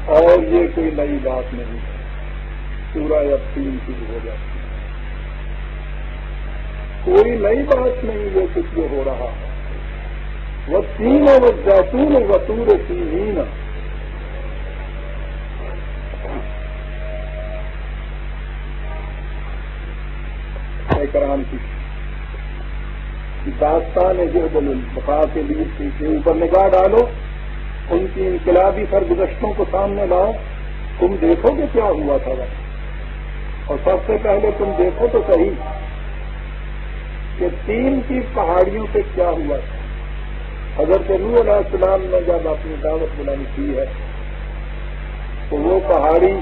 اور یہ کوئی نئی بات نہیں ہے، سورہ اب 3 شروع ہو جاتی ہے، کوئی نئی بات نہیں یہ کچھ جو ہو رہا ہے۔ والتین والزیتون وطور سینین، کرام کی داستان جہد البقاء کے لیے کے اوپر نگاہ ڈالو، ان کی انقلابی سرگزشتوں کو سامنے لاؤ، تم دیکھو کہ کیا ہوا تھا وقت۔ اور سب سے پہلے تم دیکھو تو صحیح کہ 3 کی پہاڑیوں سے کیا ہوا تھا۔ حضرت نوح علیہ السلام نے جب اپنی دعوت بلند کی ہے تو وہ پہاڑی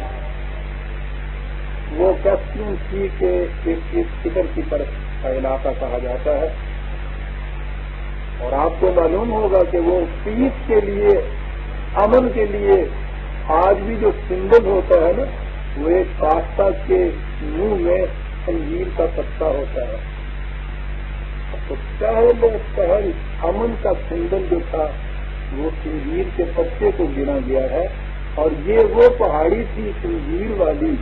وہ کیسپین سی کے ایک فکر کی طرف کا علاقہ کہا جاتا ہے، اور آپ کو معلوم ہوگا کہ وہ پیس کے لیے، امن کے لیے آج بھی جو سمبل ہوتا ہے نا، وہ ایک پاستہ کے منہ میں انجیر کا پتا ہوتا ہے۔ تو پہل امن کا سمبل جو تھا وہ انجیر کے پتے کو گنا گیا ہے، اور یہ وہ پہاڑی تھی انجیر والی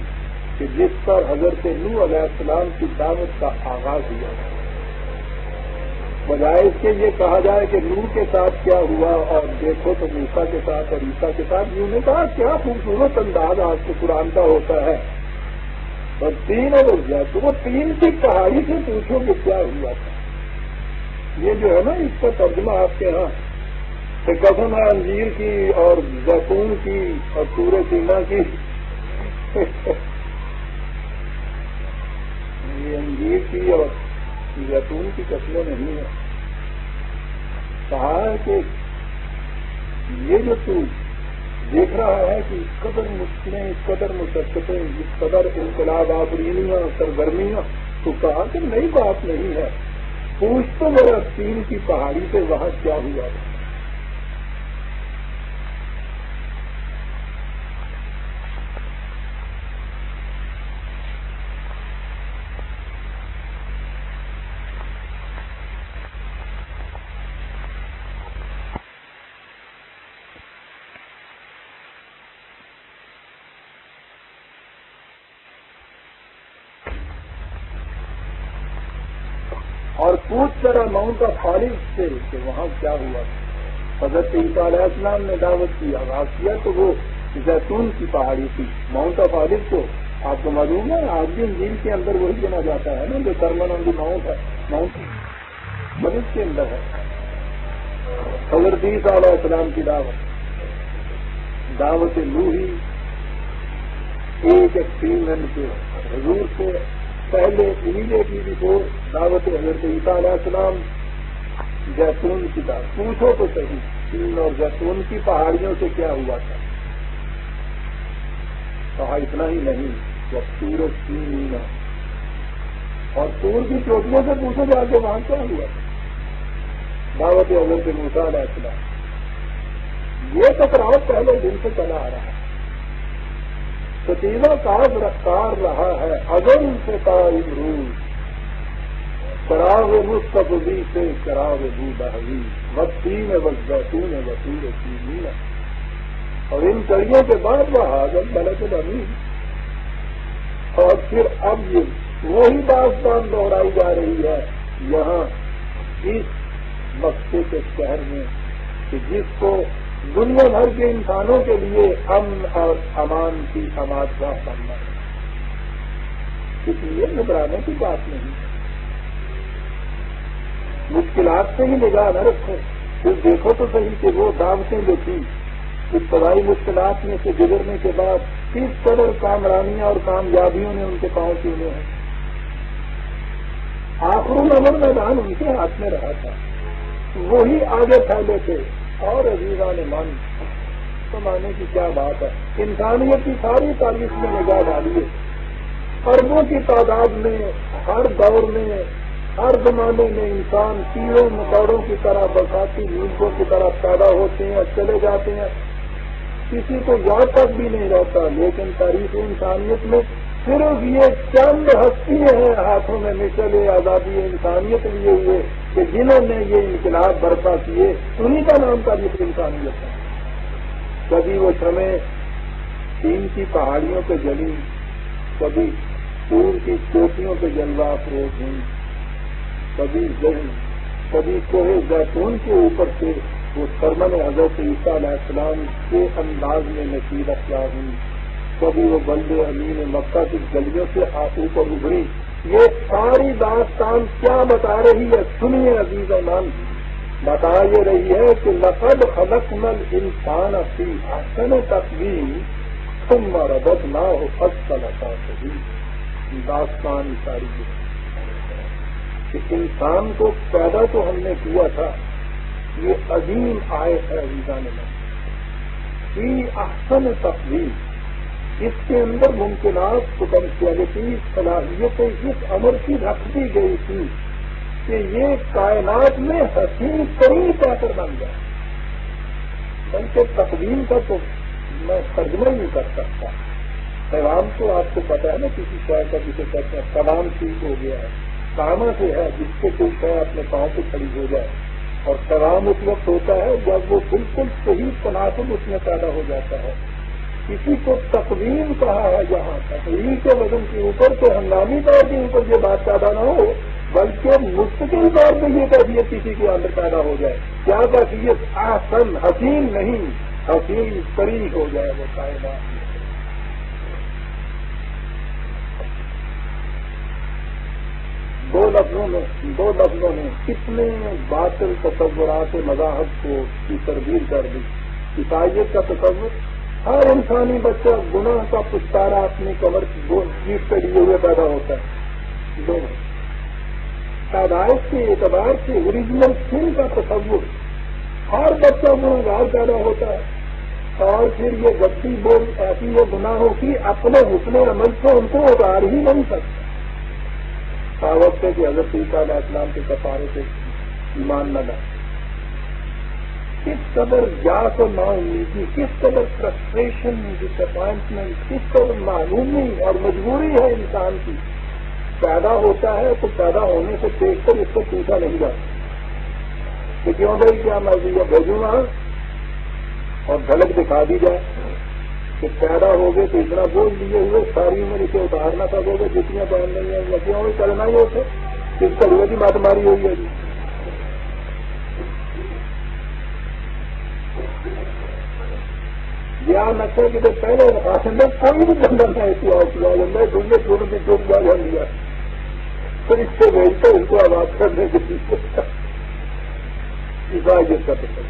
کہ جس پر حضرت نوح علیہ السلام کی دعوت کا آغاز ہوا۔ بجائے اس کے یہ کہا جائے کہ نوح کے ساتھ کیا ہوا اور دیکھو تو موسیٰ کے ساتھ اور عیسیٰ کے ساتھ، یوں نے کہا کیا خوبصورت انداز آج کے قرآن کا ہوتا ہے۔ اور 3 اور زیتون، وہ 3 کی پہاڑی سے پوچھو کہ کیا ہوا تھا۔ یہ جو ہے نا اس کا ترجمہ آپ کے ہاں کہ قسم ہے انجیر کی اور زیتون کی اور طور سینا کی، یہ انجیر کی اور زیتون کی قسمیں نہیں ہے۔ کہا ہے کہ یہ جو تو دیکھ رہا ہے کہ اس قدر مشکلیں، اس قدر مشقتیں، اس قدر انقلاب آفرینیاں سرگرمیاں، تو کہا کہ نئی بات نہیں ہے، پوچھ تو میرا 3 کی پہاڑی سے وہاں کیا ہوا تھا۔ اور پوچھ ذرا ماؤنٹ آف آلیو سے کہ وہاں کیا ہوا تھا۔ حضرت عیسیٰ علیہ السلام نے دعوت کی آغاز کیا تو وہ زیتون کی پہاڑی تھی۔ ماؤنٹ آف آلیو کو آپ کو معلوم ہے آج بھی انجیل کے اندر وہی گنا جاتا ہے نا، جو سرمن آن دی ماؤنٹ ہے، ماؤنٹ مدد کے اندر ہے۔ حضرت عیسیٰ علیہ السلام کی دعوت نوحی ایک ایکسپیریمنٹ کے حضور سے پہلے امیڈیٹلی بیفور دعوت حضرت عیسیٰ علیہ السلام زیتون کی دعوت، پوچھو تو صحیح 3 اور زیتون کی پہاڑیوں سے کیا ہوا تھا۔ کہا اتنا ہی نہیں، جب سورج سین اور سور کی چوٹیوں سے پوچھو جا کے وہاں کیا ہوا تھا۔ دعوت حضرت موسیٰ علیہ السلام، یہ ٹکراؤ پہلے دن سے چلا آ رہا ہے، ستیزہ کاغذ رفتار رہا ہے ازل سے قائم روز، چراغ مستقبی سے چراغ بو بہوی، والتین والزیتون وطور سینین، اور ان کڑیوں کے بعد وہ حاضر ملک الامین۔ اور پھر اب یہ وہی داستان دہرائی جا رہی ہے یہاں اس مکے کے شہر میں کہ جس کو دنیا بھر کے انسانوں کے لیے امن اور امان کی آمادگاہ بننا ہے، اس لیے گھبرانے کی بات نہیں۔ مشکلات سے ہی نگاہ نہ رکھو، پھر دیکھو تو صحیح کہ وہ دعوتیں جو تھی ابتدائی مشکلات میں سے گزرنے کے بعد کس قدر کامرانیاں اور کامیابیوں نے ان کے پاؤں چومے ہیں۔ آخر الامر میدان ان کے ہاتھ میں رہا تھا، وہی آگے پھیلے تھے۔ اور عزیزان من سمانے کی کیا بات ہے، انسانیت کی ساری تاریخ میں نگاہ ڈالیے، اربوں کی تعداد میں ہر دور میں ہر زمانے میں انسان کیڑوں مکوڑوں کی طرح برساتی نیلکوں کی طرح پیدا ہوتے ہیں، چلے جاتے ہیں، کسی کو یاد تک بھی نہیں رہتا۔ لیکن تاریخ انسانیت میں صرف یہ چند ہستیاں ہیں ہاتھوں میں مشعل آزادی انسانیت لیے ہوئے کہ جنہوں نے یہ انقلاب برپا کیے، انہی کا نام تاریخ انسانیت ہے۔ کبھی وہ شمع چین کی پہاڑیوں پہ جلی، کبھی سور کی چوٹیوں پہ جلوہ افروز ہوئی، کبھی ذہن، کبھی کوہ زیتون کے اوپر سے وہ سرمن حضرت عیسیٰ علیہ السلام کے انداز میں نشید افزا ہوئی، کبھی وہ بلد امین مکہ کی گلیوں سے اوپر ابھری۔ یہ ساری داستان کیا بتا رہی ہے؟ سنیے عزیز ایمان، بتا یہ رہی ہے کہ لقد خلقنا الانسان فی احسن تقویم ثم رددناہ اسفل سافلین۔ داستان ساری کہ انسان کو پیدا تو ہم نے کیا تھا، یہ عظیم آیت ہے عزیزان اللہ، فی احسن تقویم، اس کے اندر ممکنات، پوٹینشیلٹی، صلاحیتیں اس امر کی رکھ دی گئی تھی کہ یہ کائنات میں حسین ترین پیکر بن جائے۔ بلکہ تقویم کا تو میں ترجمہ ہی نہیں کر سکتا۔ پیغام تو آپ کو پتا ہے نا، کسی شہر کا جسے کہتے ہیں کلام ٹھیک ہو گیا ہے، کاما سے ہے جس سے کوئی شہر اپنے پاؤں پہ کھڑی ہو جائے، اور پیغام اس وقت ہوتا ہے جب وہ بالکل صحیح تناسب اس میں پیدا ہو جاتا ہے۔ کسی کو تقویم کہا ہے، جہاں تقویم کے وزن کے اوپر تو ہنگامی طور کے اوپر یہ بات پیدا نہ ہو، بلکہ مستقل طور پہ یہ کیفیت کسی کے اندر پیدا ہو جائے۔ کیا کیفیت؟ احسن، حسین نہیں، حسین طری ہو جائے وہ کائنات۔ دو لفظوں میں کتنے باطل تصورات مذاہب کو کی تردید کر دی۔ عیسائیت کا تصور، ہر انسانی بچہ گناہ کا پچھتارا اپنی کمر پیٹ پہ لیے ہوئے پیدا ہوتا ہے۔ دونوں پیدائش کے اعتبار سے اوریجنل سن کا تصور، ہر بچہ گناہگار پیدا ہوتا ہے، اور پھر یہ غلطی بول ایسی وہ گناہوں کی اپنے حسن عمل سے ان کو اتار ہی نہیں سکتا۔ کہاوت ہے کہ حضرت عیسیٰ علیہ السلام کے کفارے سے ایمان نہ لائے۔ کس قدر یاس و نا امیدی، کس قدر فرسٹریشن، ڈس اپوائنٹمنٹ، کس قدر معلومی اور مجبوری ہے انسان کی۔ پیدا ہوتا ہے تو پیدا ہونے سے دیکھ کر اس سے پوچھا نہیں جاتا کہ کیوں بھائی کیا مرضی ہے، بھیجوں وہاں، اور جھلک دکھا دی جائے کہ پیدا ہو گئے تو اتنا بوجھ لیے ہوئے، ساری عمر اسے اتارنا تھا، ہوگا جتنیاں پہن نہیں ہیں لکیوں میں کرنا ہی ہوتے، کس طرح کی بات ماری ہوئی ہے جی۔ یا نقشے کی تو پہلے میں کوئی بھی بندہ تھا ایسی آؤٹ میں ڈونگے چھوڑ کے ڈوب جا لیا، تو اس سے بھیجتے اس کو آباد کرنے کے لیے عیسائیت کا تصور،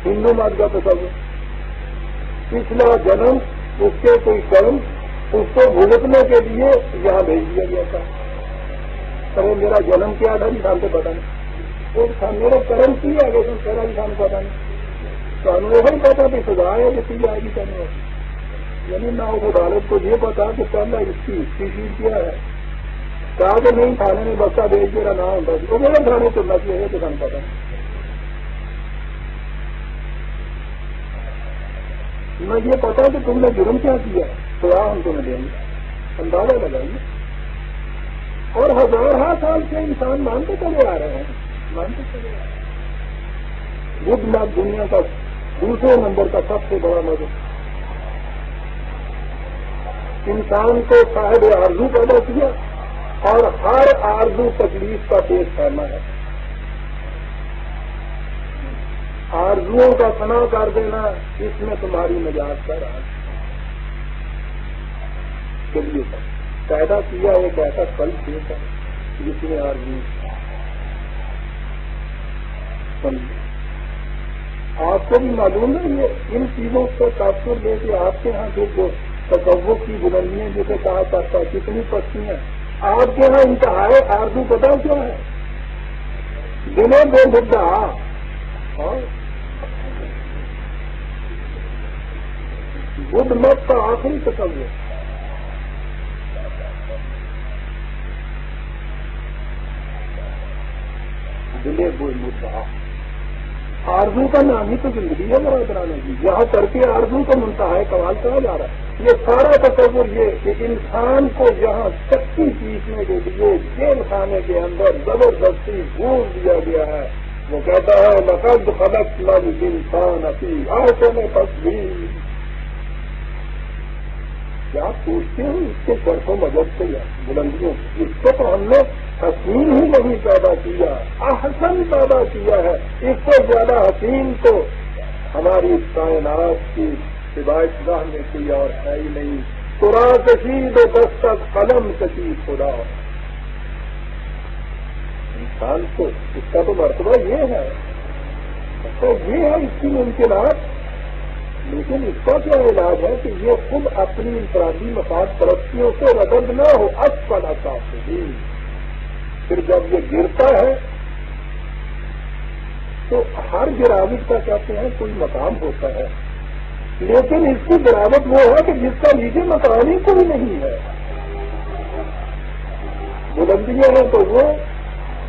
ہندو مت کا تصور، پچھلا جنم اس کے کوئی کرم اس کو بھگتنے کے لیے یہاں بھیج دیا گیا تھا۔ ارے میرا جنم کیا تھا انسان کو پتا نہیں، وہ میرا کرم کیا گیا تو میرا انسان کو پتا نہیں، تو ہمیں وہی پتا کہ خدا ہے کہ سی آئے گی کرنے والی، یعنی نہ اس عدالت کو یہ پتا کہ پہلا اس کی ہسٹری کیا ہے، کہا کہ نہیں تھانے میں بچہ بھیج میرا نام ہوتا ہے تو میرا تھانے چلنا چاہیے تو ہم پتا نہ یہ پتا کہ تم نے جرم کیا کیا، تو ہم تمہیں دیں گے، اندازہ لگائیے۔ اور ہزارہ سال سے انسان مانتے چلے آ رہے ہیں، مانتے چلے آ رہے ہیں۔ بدھ مت دنیا کا دوسرے نمبر کا سب سے بڑا مذہب، انسان کو صاحب آرزو پیدا کیا اور ہر آرزو تکلیف کا پیش کرنا ہے، آرزوؤں کا فنا کر دینا، اس میں تمہاری نجات کا راز۔ چلیے پیدا کیا ایک ایسا پل دیتا جس میں آرزو، آپ کو بھی معلوم ہے یہ ان چیزوں کو تاثر دے کے آپ کے یہاں جو تصوف کی بلندیاں جسے کہا جاتا ہے کتنی پستی ہیں، آپ کے یہاں انتہائی آرزو پتا کیا ہے؟ دنوں بے مدعا بدھ مت کا آخری تصور، دلے بے مدعا، آرزو کا نام ہی تو زندگی ہے میرا کرانے کی، یہاں کر کے آرزو کو منتہا کمال کہا جا رہا ہے۔ یہ سارا تصور یہ کہ انسان کو یہاں سچی سیکھنے کے لیے جیل خانے کے اندر زبردستی بھول دیا گیا ہے۔ وہ کہتا ہے لقد خلقنا الانسان فی احسن تقویم، کیا پوچھتے ہیں اس کے شرف و مدد سے یا بلندیوں سے؟ اس کو تو ہم نے حسین ہی نہیں پیدا کیا، احسن پیدا کیا ہے. اس سے زیادہ حسین تو ہماری کائنات کی ہدایت گاہ میں کوئی اور ہے ہی نہیں. قرآ کشید دستک قلم کشی خدا. انسان کو اس کا تو مرتبہ یہ ہے، تو یہ ہے اس کی ممکنات. لیکن اس کا کیا علاج ہے کہ یہ خود اپنی انفرادی مفاد پرستیوں سے رد نہ ہو. اسفل سافلین. پھر جب یہ گرتا ہے تو ہر گراوٹ کا کہتے ہیں کوئی مقام ہوتا ہے، لیکن اس کی گراوٹ وہ ہے کہ جس کا نیچے مقام ہی کوئی نہیں ہے. بلندیاں ہیں تو وہ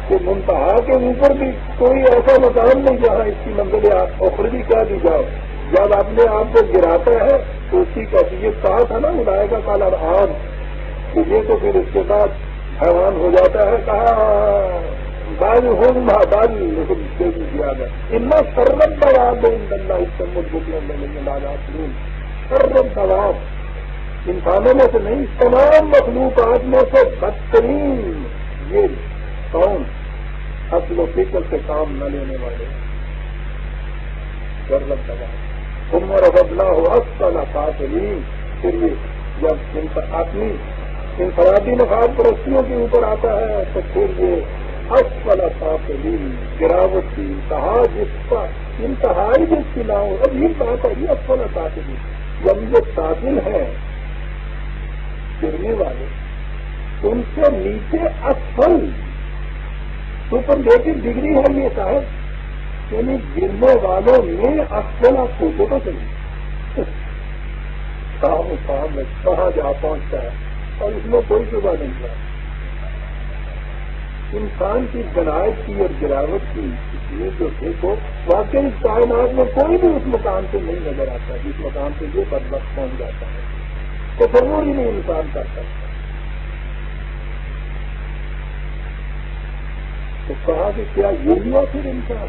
کہ منتہا کے اوپر بھی کوئی ایسا مقام نہیں جہاں اس کی منزل اخروی کہہ دی جاؤ. جب اپنے آپ کو گراتا ہے تو اس کی کیفیت کہا تھا نا اڑائے گا کالا آم، تو یہ تو پھر اس کے بعد حیوان ہو جاتا ہے. کہا بال ہوں بال لیکن اس سے بھی دیا گیا اتنا سرد ثواب ہے. ان اللہ استعمال بکیوں میں لاجات لوں سرد ثواب انسانوں میں سے نہیں، تمام مخلوقات میں سے بدترین یہ کون اصل و فکر سے کام نہ لینے والے. سرد ثواب عمر بدلا ہو اصل قاتلین. پھر یہ جب اپنی انفرادی مفاد پرستیوں کے اوپر آتا ہے تو پھر یہ اصل قاتلین گراوٹ کی انتہا، جس کا انتہائی جس کی نہ ہو. اب یہ بات ہے یہ اصل قاتلین. جب یہ قاتل ہے گرنے والے ان سے نیچے اصل سپرلیٹو ڈگری ہے یہ صاحب، یعنی گرنے والوں میں اصل آپ سوچو تو صحیح کام میں کہاں جا پہنچتا ہے اور اس میں کوئی شبہ نہیں ہے. انسان کی بنائٹ کی اور گراوٹ کی یہ جو دیکھو واقعی اس کائنات میں کوئی بھی اس مقام سے نہیں نظر آتا جس مقام سے یہ بدبخت پہنچ جاتا ہے. تو ضرور ہی نہیں انسان کر سکتا. تو کہا کہ کیا یہ ہوا پھر انسان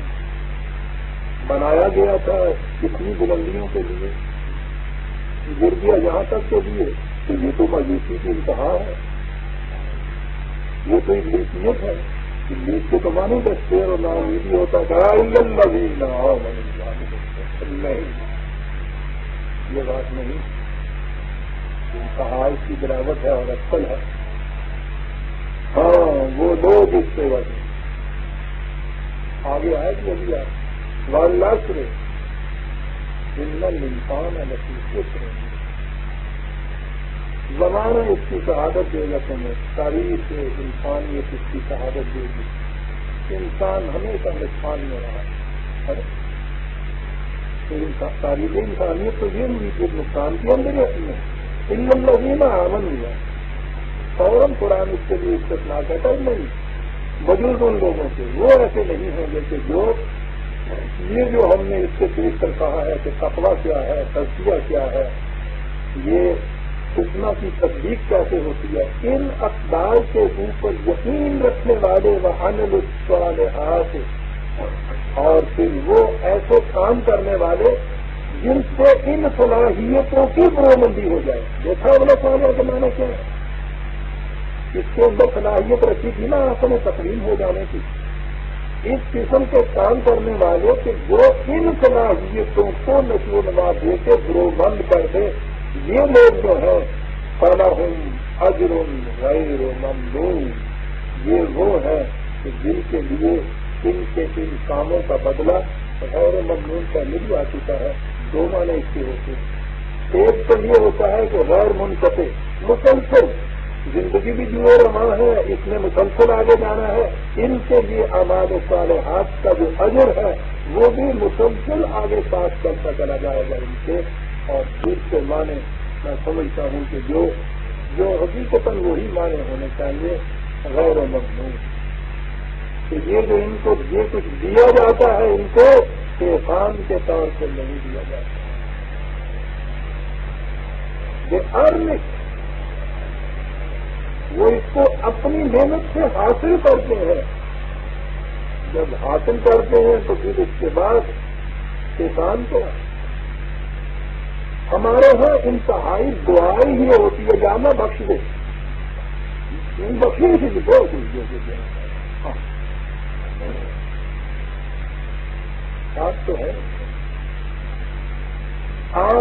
بنایا گیا تھا کتنی بلندیوں کے لیے، گر گیا یہاں تک کے لیے تو یہ تو مایوسی کی انتہا ہے. یہ تو ابلیسیت ہے. ابلیس کے تو معنی دستیر اور ناامیدی ہوتا ہے. نہیں یہ بات نہیں. انتہا اس کی گراوٹ ہے اور اصل ہے. ہاں وہ لوگ اس سے وجہ آگے آئے کہ ابھی آئے والعصر ان الانسان لفی خسر. زمانہ اس کی شہادت دے گا تمہیں، تاریخ انسانیت اس کی شہادت دے گی. انسان ہمیشہ نقصان میں رہا ہے. تاریخ انسانیت تو یہ نہیں کہ نقصان کے اندر ہی میں ان الذین آمنوا. فوراً قرآن اس کے لیے استثناء کہتا ہے نہیں بجرگ ان لوگوں سے وہ ایسے نہیں ہیں جیسے جو یہ جو ہم نے اس سے پیش کر کہا ہے کہ تقویٰ کیا ہے، تزکیہ کیا ہے، یہ سننا کی تصدیق کیسے ہوتی ہے. ان اقدار کے اوپر یقین رکھنے والے وعملوا الصالحات، اور پھر وہ ایسے کام کرنے والے جن سے ان صلاحیتوں کی برومندی ہو جائے. دیکھا انہوں صالح کے معنی کیا ہے؟ اس کے اندر صلاحیت رکھی تھی نا اپنے تقریم ہو جانے کی. اس قسم کے کام کرنے والے کہ جو ان صلاحیتوں کو نشو و نما دے کے برومند کر دے، یہ لوگ جو ہیں فلہم اجر غیر ممنون. یہ وہ ہے کہ جن کے لیے ان کے ان کاموں کا بدلہ غیر ممنون پہلے بھی آ چکا ہے. دو معنی اس کے ہوتے ہیں. ایک تو یہ ہوتا ہے کہ غیر منقطع مسلسل زندگی بھی جو رواں ہے، اس میں مسلسل آگے جانا ہے. ان کے لیے اعمال صالحات کا جو اجر ہے وہ بھی مسلسل آگے پاس کرتا چلا جائے گا ان سے. اور دوسرے معنی میں سمجھتا ہوں کہ جو حقیقتاً وہی معنی ہونے چاہیے غیر ممنون. کہ یہ جو ان کو یہ کچھ دیا جاتا ہے ان کو احسان کے طور پر نہیں دیا جاتا. یہ ارن وہ اس کو اپنی محنت سے حاصل کرتے ہیں. جب حاصل کرتے ہیں تو پھر اس کے بعد احسان کو ہمارے ہاں انتہائی دعائیں ہی ہوتی ہے، جانا بخش دے، بخشنے سے بھی بہت کچھ جو بات تو ہے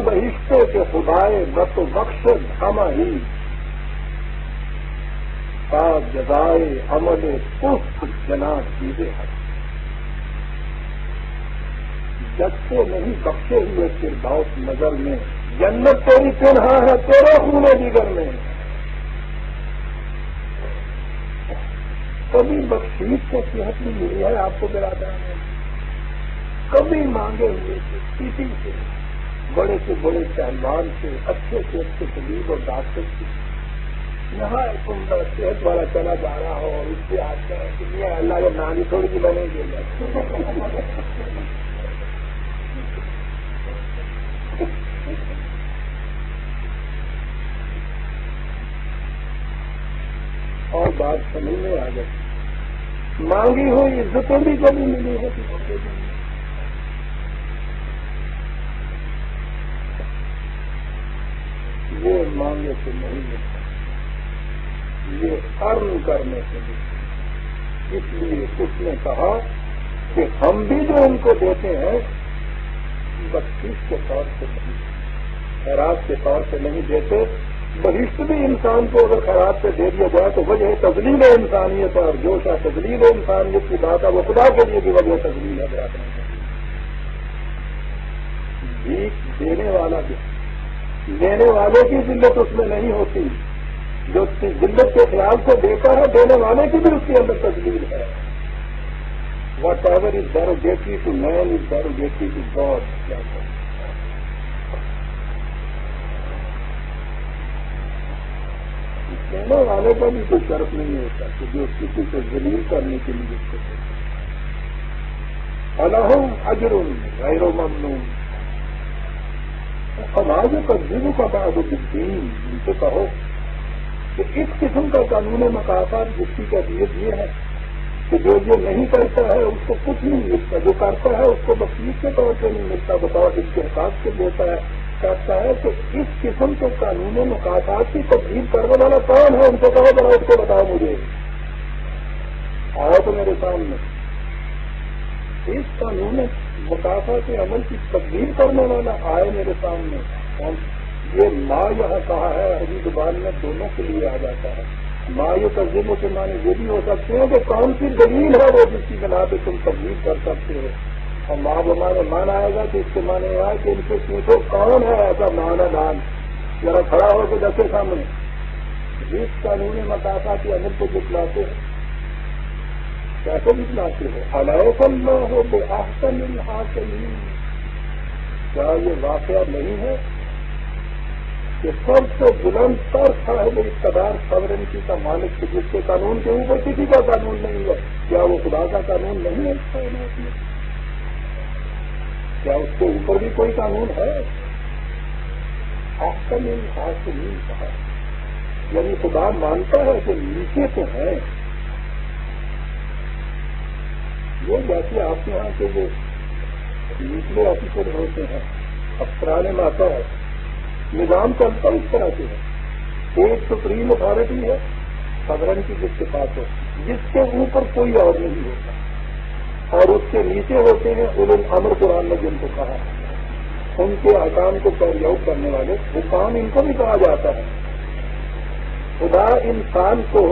بہشتے کے خدائے بت و بخش ہم ہی پاک جزائے عمل پست جناب چیزیں ہیں، جب سے نہیں بخشے ہوئے فردوس نظر میں، جنت تیری پنہا ہے تیرے خون جگر میں، کبھی بخشیش کو صحت بھی ملی ہے آپ کو برادر میں، کبھی مانگے ہوئے تھے کسی سے، بڑے سے بڑے پہلوان سے، اچھے سے اچھے طبیب اور ڈاکٹر سے، یہاں عمدہ صحت والا چلا جا رہا ہو اور اس سے آج کل دنیا اللہ کے نانی تھوڑی سی بنے گی اور بات سمجھ میں آ گئی، مانگی ہوئی عزتیں بھی کبھی ملی ہوتی، وہ مانگے سے نہیں ملتا، یہ ارن کرنے سے ملتا، اس لیے اس نے کہا کہ ہم بھی جو ان کو دیتے ہیں بخشش کے طور سے نہیں، خیرات کے طور سے نہیں دیتے، بہشت بھی انسان کو اگر خیرات سے دے دیا جائے تو وجہ تذلیل انسانیت ہے، اور جو شاہ تذلیل انسانیت کی بات ہے وہ خدا کے لیے بھی وجہ تذلیل ہے، بھیک دینے والا بھی، دینے والے کی ذلت اس میں نہیں ہوتی، جو اس کی ذلت کے خیال سے دیتا ہے دینے والے کی بھی اس کے اندر تذلیل ہے، whatever is derogatory to man is derogatory to God, کیا دینے والے کا بھی کوئی شرط نہیں ہوتا کہ جو کسی کو ذلیل کرنے کے لیے اس کو الہم اجر غیر ممنون، سماج تجزیے کا بعد الدین، ان سے کہو کہ اس قسم کا قانون مقاصد جس کی کیفیت یہ ہے کہ جو یہ نہیں کرتا ہے اس کو کچھ نہیں ملتا، جو کرتا ہے اس کو بخشش کے طور پہ نہیں ملتا، بطور اس کے حساب سے دیتا ہے، کہتا ہے کہ اس قسم کے قانون مقاصد کی تبدیل کرنے والا کون ہے، ان سے کہو ذرا اس کو بتاؤ مجھے، آؤ تو میرے سامنے، اس قانون مقاصد کے عمل کی تبدیل کرنے والا آئے میرے سامنے، یہ ما یہاں کہا ہے عربی زبان میں دونوں کے لیے آ جاتا ہے، ما یہ ترجمے کے معنی یہ بھی ہو سکتے ہیں کہ کون سی دلیل ہے وہ جس کی بنا پہ تم تبدیل کر سکتے ہو، اور ماں بمانے مان آئے گا تو اس کے معنی یہ ہے کہ ان سے پوچھو کون ہے ایسا مانا دان، ذرا کھڑا ہو کے دیکھے سامنے، جس قانون مقاصد کے عمل کو جتلاتے ہیں، کیسے جتلاتے ہو، الیس اللہ بأحسن الحاکمین، کیا یہ واقعہ نہیں ہے کہ سب سے بلند تر صاحب اقتدار سورنٹی کا مالک ہے، جس کے قانون کے اوپر کسی کا قانون نہیں ہے، کیا وہ خدا کا قانون نہیں ہے اس کائنات میں؟ کیا اس کے اوپر بھی کوئی قانون ہے؟ احسن الحاکمین کہا، یعنی خدا مانتا ہے کہ نیچے تو ہے، وہ جیسے آپ کے یہاں کے جو نچلے آفیسر ہوتے ہیں، افسران ماتا ہے، نظام چلتا اس طرح سے ہے، ایک سپریم اتھارٹی ہے صدرن کی جس کے پاس ہے، جس کے اوپر کوئی اور نہیں ہوتا، اور اس کے نیچے ہوتے ہیں اولو الامر، قرآن نے جن کو کہا ان کے احکام کو کیری آؤٹ کرنے والے حکام، ان کو بھی کہا جاتا ہے۔ خدا انسان کو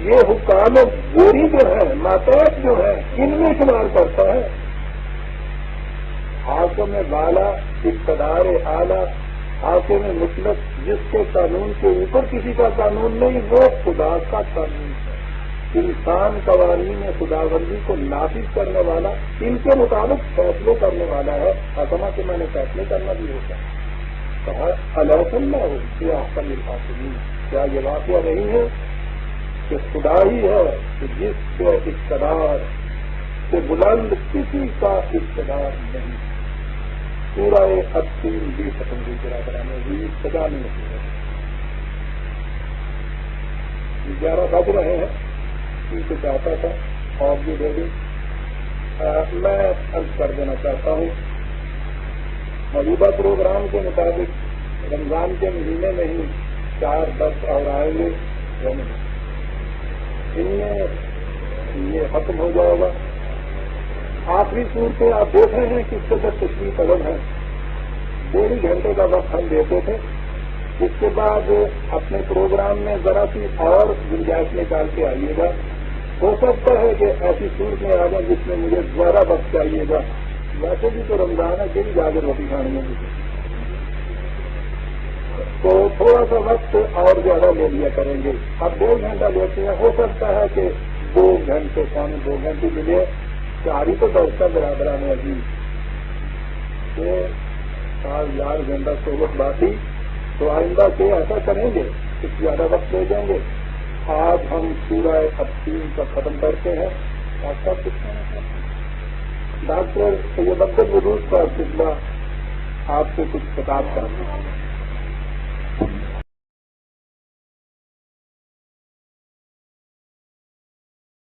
یہ حکام گوری جو ہے، ماتحت جو ہے، ان میں شمار کرتا ہے، حاکم بالا، اقتدار اعلیٰ، حاکم مطلق، جس کے قانون کے اوپر کسی کا قانون نہیں، وہ خدا کا قانون ہے۔ انسان قوانین خداوندی کو نافذ کرنے والا، ان کے مطابق فیصلے کرنے والا ہے، حکمہ کے میں نے فیصلے کرنا بھی ہوتا ہے۔ کہا الیس اللہ بأحسن الحاکمین، کیا یہ واقعہ نہیں ہے کہ خدا ہی ہے کہ جس کے اقتدار سے بلند کسی کا اقتدار نہیں۔ سورہ التین بھی ختم ہوئی برادران میں سجا نہیں ہوتی ہے، 11 بج رہے ہیں، ان کو چاہتا تھا اور بھی دے دیں۔ میں عرض کر دینا چاہتا ہوں موجودہ پروگرام کے مطابق رمضان کے مہینے میں ہی 4-10 اور آئیں گے، ان میں یہ ختم ہو جائے گا۔ آخری صورتیں آپ دیکھ رہے ہیں کس قدر تشریح طلب ہے۔ 1.5 گھنٹے کا وقت ہم دیتے تھے، اس کے بعد اپنے پروگرام میں ذرا سی اور گنجائش نکال کے آئیے گا۔ ہو سکتا ہے کہ ایسی صورت میں آ جائیں جس میں مجھے دوبارہ وقت چاہیے گا، ویسے بھی تو رمضان ہے، دن جا کے روٹی کھانی ہے، تو تھوڑا سا وقت اور زیادہ لے لیا کریں گے۔ اب 1.5 گھنٹہ لیتے ہیں، ہو سکتا ہے کہ 2 گھنٹے 2.25 گھنٹے ملے، 4 ہی تو دوستہ برابران ہے جی، 4 گھنٹہ صحبت باقی، تو آئندہ سے ایسا کریں گے، کچھ زیادہ وقت لے دیں گے۔ آج ہم سورہ التین کا ختم کرتے ہیں۔ ڈاکٹر سید عبدالودود کا سلسلہ آپ سے کچھ خطاب کرتے ہیں۔